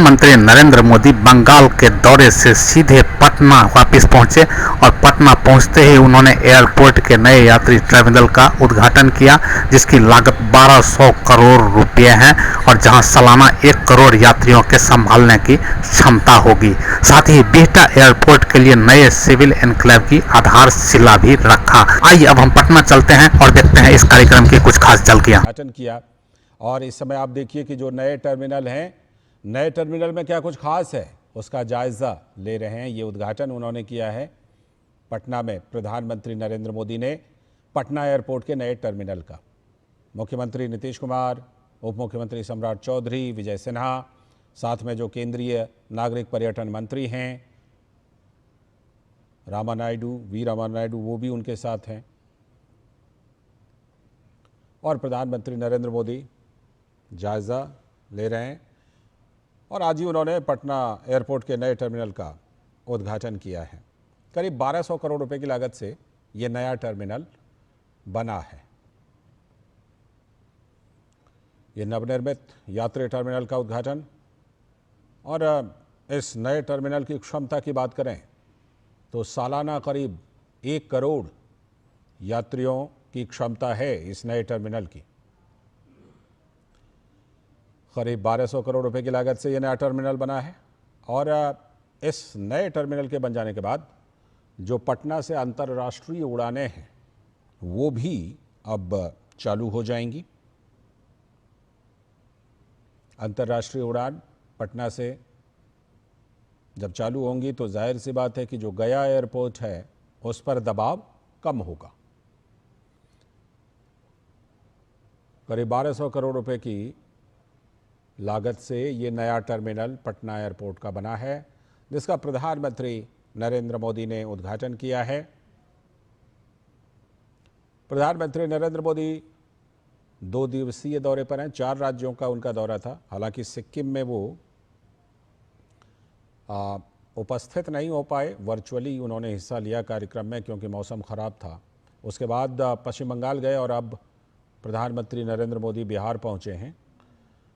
प्रधानमंत्री नरेंद्र मोदी बंगाल के दौरे से सीधे पटना वापस पहुंचे और पटना पहुंचते ही उन्होंने एयरपोर्ट के नए यात्री टर्मिनल का उद्घाटन किया, जिसकी लागत 1200 करोड़ रुपए है और जहां सालाना 1 करोड़ यात्रियों के संभालने की क्षमता होगी। साथ ही बिहटा एयरपोर्ट के लिए नए सिविल एनक्लेव की आधारशिला भी रखा। आइए अब हम पटना चलते हैं और देखते हैं इस कार्यक्रम की कुछ खास झलकियां। किया और इस समय आप देखिए कि जो नए टर्मिनल हैं, नए टर्मिनल में क्या कुछ खास है उसका जायजा ले रहे हैं। ये उद्घाटन उन्होंने किया है पटना में। प्रधानमंत्री नरेंद्र मोदी ने पटना एयरपोर्ट के नए टर्मिनल का मुख्यमंत्री नीतीश कुमार, उप मुख्यमंत्री सम्राट चौधरी, विजय सिन्हा, साथ में जो केंद्रीय नागरिक पर्यटन मंत्री हैं वी रामा नायडू, वो भी उनके साथ हैं। और प्रधानमंत्री नरेंद्र मोदी जायज़ा ले रहे हैं और आज ही उन्होंने पटना एयरपोर्ट के नए टर्मिनल का उद्घाटन किया है। करीब 1200 करोड़ रुपए की लागत से ये नया टर्मिनल बना है। ये नवनिर्मित यात्री टर्मिनल का उद्घाटन। और इस नए टर्मिनल की क्षमता की बात करें तो सालाना करीब 1 करोड़ यात्रियों की क्षमता है इस नए टर्मिनल की। करीब 1200 करोड़ रुपए की लागत से यह नया टर्मिनल बना है और इस नए टर्मिनल के बन जाने के बाद जो पटना से अंतर्राष्ट्रीय उड़ानें हैं वो भी अब चालू हो जाएंगी। अंतर्राष्ट्रीय उड़ान पटना से जब चालू होंगी तो जाहिर सी बात है कि जो गया एयरपोर्ट है उस पर दबाव कम होगा। करीब 1200 करोड़ रुपए की लागत से ये नया टर्मिनल पटना एयरपोर्ट का बना है, जिसका प्रधानमंत्री नरेंद्र मोदी ने उद्घाटन किया है। प्रधानमंत्री नरेंद्र मोदी 2 दिवसीय दौरे पर हैं। 4 राज्यों का उनका दौरा था। हालांकि सिक्किम में वो उपस्थित नहीं हो पाए, वर्चुअली उन्होंने हिस्सा लिया कार्यक्रम में क्योंकि मौसम ख़राब था। उसके बाद पश्चिम बंगाल गए और अब प्रधानमंत्री नरेंद्र मोदी बिहार पहुंचे हैं।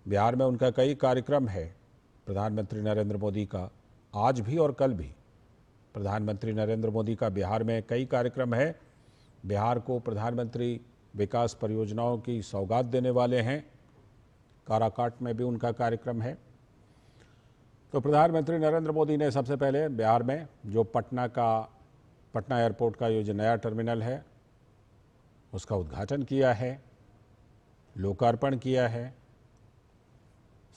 बिहार में उनका कई कार्यक्रम है। प्रधानमंत्री नरेंद्र मोदी का आज भी और कल भी प्रधानमंत्री नरेंद्र मोदी का बिहार में कई कार्यक्रम है। बिहार को प्रधानमंत्री विकास परियोजनाओं की सौगात देने वाले हैं। काराकाट में भी उनका कार्यक्रम है। तो प्रधानमंत्री नरेंद्र मोदी ने सबसे पहले बिहार में जो पटना एयरपोर्ट का जो नया टर्मिनल है उसका उद्घाटन किया है, लोकार्पण किया है।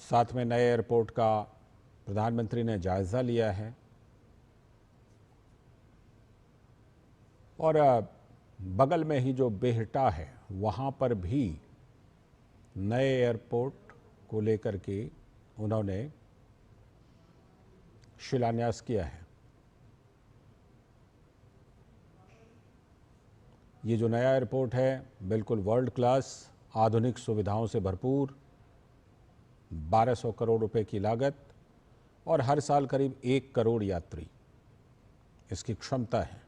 साथ में नए एयरपोर्ट का प्रधानमंत्री ने जायज़ा लिया है और बगल में ही जो बिहटा है वहाँ पर भी नए एयरपोर्ट को लेकर के उन्होंने शिलान्यास किया है। ये जो नया एयरपोर्ट है बिल्कुल वर्ल्ड क्लास, आधुनिक सुविधाओं से भरपूर, 1200 करोड़ रुपए की लागत और हर साल करीब 1 करोड़ यात्री इसकी क्षमता है।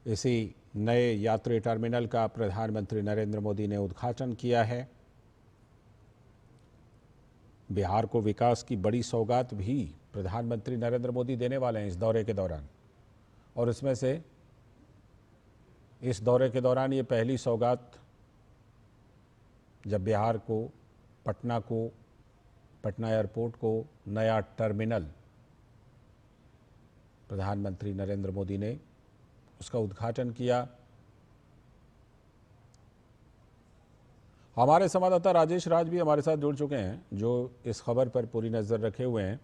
इसी नए यात्री टर्मिनल का प्रधानमंत्री नरेंद्र मोदी ने उद्घाटन किया है। बिहार को विकास की बड़ी सौगात भी प्रधानमंत्री नरेंद्र मोदी देने वाले हैं इस दौरे के दौरान। और इसमें से इस दौरे के दौरान ये पहली सौगात जब बिहार को, पटना एयरपोर्ट को नया टर्मिनल प्रधानमंत्री नरेंद्र मोदी ने उसका उद्घाटन किया। हमारे संवाददाता राजेश राज भी हमारे साथ जुड़ चुके हैं जो इस खबर पर पूरी नज़र रखे हुए हैं।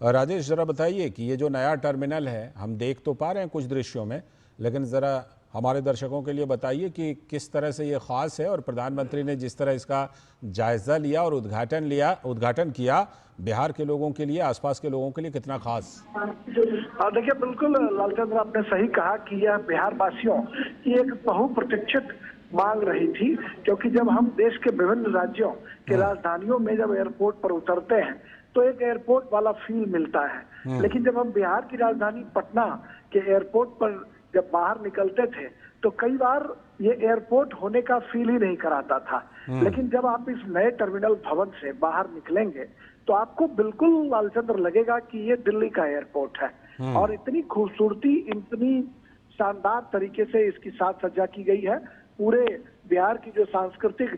राजेश, ज़रा बताइए कि ये जो नया टर्मिनल है, हम देख तो पा रहे हैं कुछ दृश्यों में, लेकिन ज़रा हमारे दर्शकों के लिए बताइए कि किस तरह से ये ख़ास है और प्रधानमंत्री ने जिस तरह इसका जायज़ा लिया और उद्घाटन किया, बिहार के लोगों के लिए, आसपास के लोगों के लिए कितना खास? देखिए, बिल्कुल लालचंद्र, आपने सही कहा कि यह बिहार वासियों की एक बहुप्रतीक्षित मांग रही थी, क्योंकि जब हम देश के विभिन्न राज्यों के राजधानियों में जब एयरपोर्ट पर उतरते हैं तो एक एयरपोर्ट वाला फील मिलता है, लेकिन जब हम बिहार की राजधानी पटना के एयरपोर्ट पर जब बाहर निकलते थे तो कई बार ये एयरपोर्ट होने का फील ही नहीं कराता था। लेकिन जब आप इस नए टर्मिनल भवन से बाहर निकलेंगे तो आपको बिल्कुल लालचंद्र लगेगा कि ये दिल्ली का एयरपोर्ट है। और इतनी खूबसूरती, इतनी शानदार तरीके से इसकी साज सज्जा की गई है। पूरे बिहार की जो सांस्कृतिक